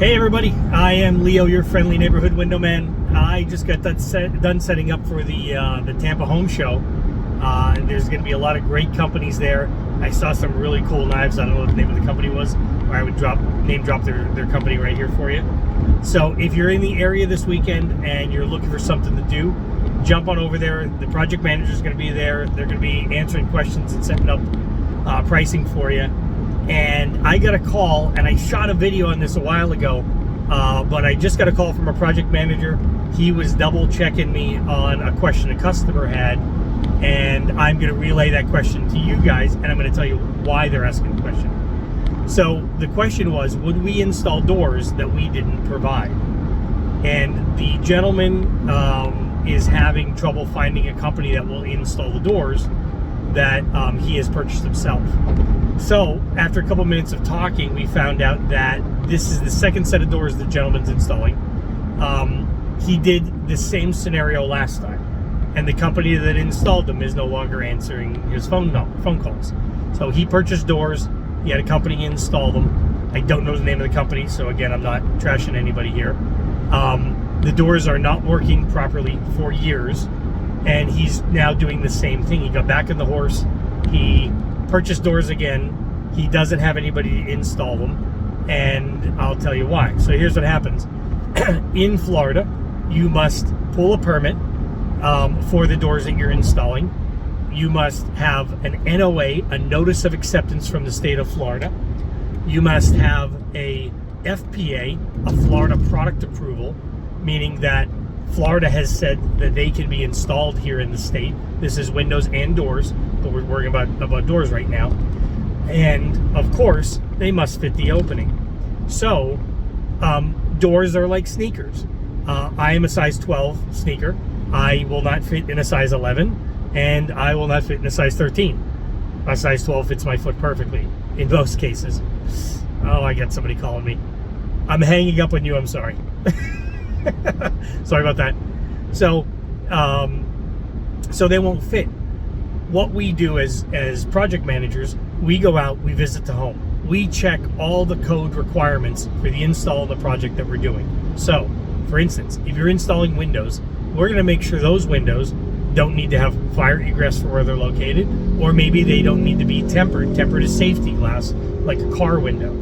Hey everybody, I am Leo, your friendly neighborhood window man. I just got done setting up for the Tampa Home Show. There's going to be a lot of great companies there. I saw some really cool knives. I don't know what the name of the company was, or I would name drop their company right here for you. So if you're in the area this weekend and you're looking for something to do, jump on over there. The project manager is going to be there. They're going to be answering questions and setting up pricing for you. And I got a call, and I shot a video on this a while ago, but I just got a call from a project manager. He was double checking me on a question a customer had, and I'm going to relay that question to you guys, and I'm going to tell you why they're asking the question. So the question was, would we install doors that we didn't provide? And the gentleman is having trouble finding a company that will install the doors that he has purchased himself. So after a couple minutes of talking, we found out that this is the second set of doors the gentleman's installing. He did the same scenario last time, and the company that installed them is no longer answering his phone calls. So he purchased doors. He had a company install them. I don't know the name of the company, so again, I'm not trashing anybody here. The doors are not working properly for years, and he's now doing the same thing. He got back on the horse. He purchased doors again. He doesn't have anybody to install them, and I'll tell you why. So here's what happens. In Florida, you must pull a permit for the doors that you're installing. You must have an NOA, a notice of acceptance from the state of Florida. You must have a FPA, a Florida product approval, meaning that Florida has said that they can be installed here in the state. This is windows and doors, but we're worrying about doors right now. And of course, they must fit the opening. So doors are like sneakers. I am a size 12 sneaker. I will not fit in a size 11, and I will not fit in a size 13. A size 12 fits my foot perfectly in most cases. Oh, I got somebody calling me. I'm hanging up on you, I'm sorry. Sorry about that. So so they won't fit. What we do as project managers, we go out, we visit the home, we check all the code requirements for the install of the project that we're doing. So for instance, if you're installing windows, we're going to make sure those windows don't need to have fire egress for where they're located, or maybe they don't need to be tempered as safety glass, like a car window.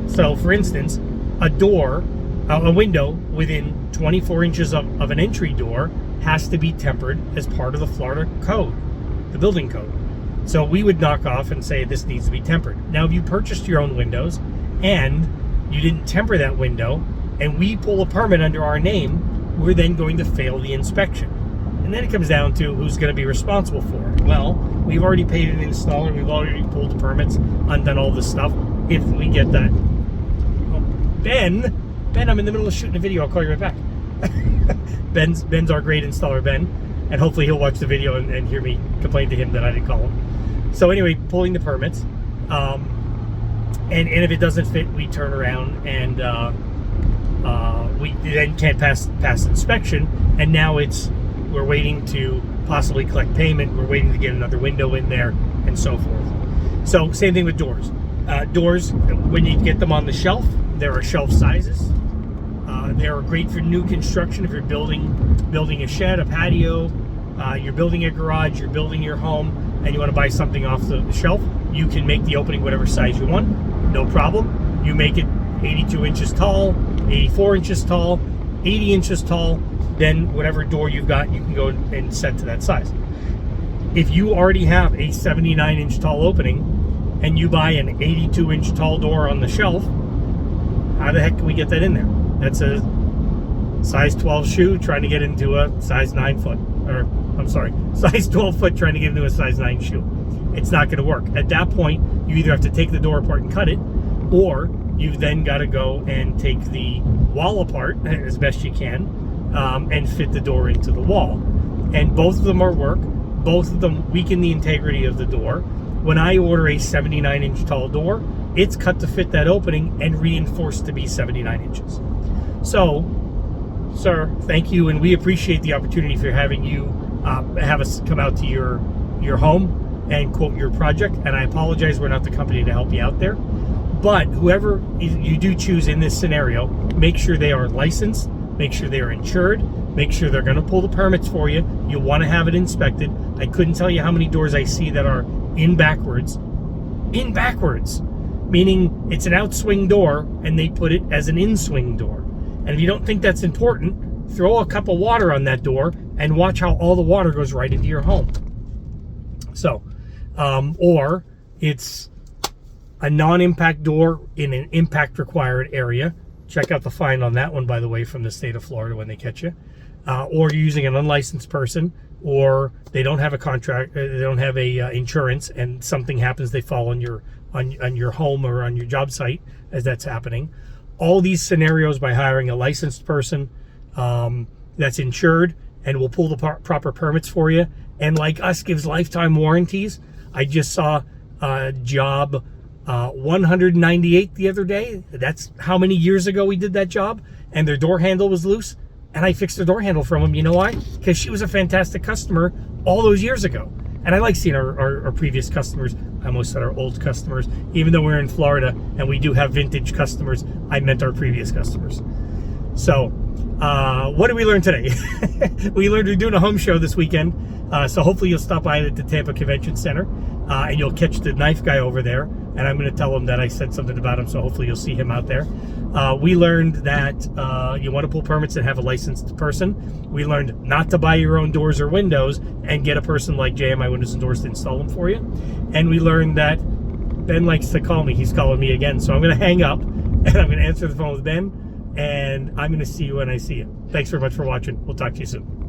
So for instance, a window within 24 inches of an entry door has to be tempered as part of the Florida code, the building code. So we would knock off and say this needs to be tempered. Now, if you purchased your own windows and you didn't temper that window, and we pull a permit under our name, we're then going to fail the inspection. And then it comes down to who's going to be responsible for it. Well, we've already paid an installer, we've already pulled the permits, undone all this stuff. If we get that, Ben, I'm in the middle of shooting a video. I'll call you right back. Ben's our great installer, Ben, and hopefully he'll watch the video and hear me complain to him that I didn't call him. So anyway, pulling the permits, and if it doesn't fit, we turn around and we then can't pass inspection, and now we're waiting to possibly collect payment. We're waiting to get another window in there, and so forth. So same thing with doors. Doors, when you get them on the shelf, there are shelf sizes. They are great for new construction. If you're building a shed, a patio, you're building a garage, you're building your home, and you want to buy something off the shelf, you can make the opening whatever size you want, no problem. You make it 82 inches tall, 84 inches tall, 80 inches tall, then whatever door you've got, you can go and set to that size. If you already have a 79 inch tall opening and you buy an 82 inch tall door on the shelf, how the heck can we get that in there? That's a size 12 shoe trying to get into a size 9 foot, or I'm sorry, size 12 foot trying to get into a size 9 shoe. It's not going to work. At that point, you either have to take the door apart and cut it, or you've then got to go and take the wall apart as best you can and fit the door into the wall. And both of them are work. Both of them weaken the integrity of the door. When I order a 79 inch tall door, it's cut to fit that opening and reinforced to be 79 inches. So, sir, thank you, and we appreciate the opportunity for having you have us come out to your home and quote your project. And I apologize, we're not the company to help you out there. But whoever you do choose in this scenario, make sure they are licensed, make sure they are insured, make sure they're going to pull the permits for you. You'll want to have it inspected. I couldn't tell you how many doors I see that are in backwards, meaning it's an outswing door and they put it as an inswing door. And if you don't think that's important, throw a cup of water on that door and watch how all the water goes right into your home. So, or it's a non-impact door in an impact required area. Check out the fine on that one, by the way, from the state of Florida when they catch you. Or you're using an unlicensed person, or they don't have a contract, they don't have a insurance, and something happens, they fall on your home or on your job site as that's happening. All these scenarios, by hiring a licensed person that's insured and will pull the proper permits for you, and like us, gives lifetime warranties. I just saw job 198 the other day. That's how many years ago we did that job, and their door handle was loose, and I fixed the door handle from them. You know why? Because she was a fantastic customer all those years ago. And I like seeing our previous customers. I almost said our old customers. Even though we're in Florida and we do have vintage customers, I meant our previous customers. So what did we learn today? We learned we're doing a home show this weekend. So hopefully you'll stop by at the Tampa Convention Center and you'll catch the knife guy over there. And I'm going to tell him that I said something about him, so hopefully you'll see him out there. We learned that you want to pull permits and have a licensed person. We learned not to buy your own doors or windows and get a person like JMI Windows and Doors to install them for you. And we learned that Ben likes to call me. He's calling me again. So I'm going to hang up and I'm going to answer the phone with Ben. And I'm going to see you when I see you. Thanks very much for watching. We'll talk to you soon.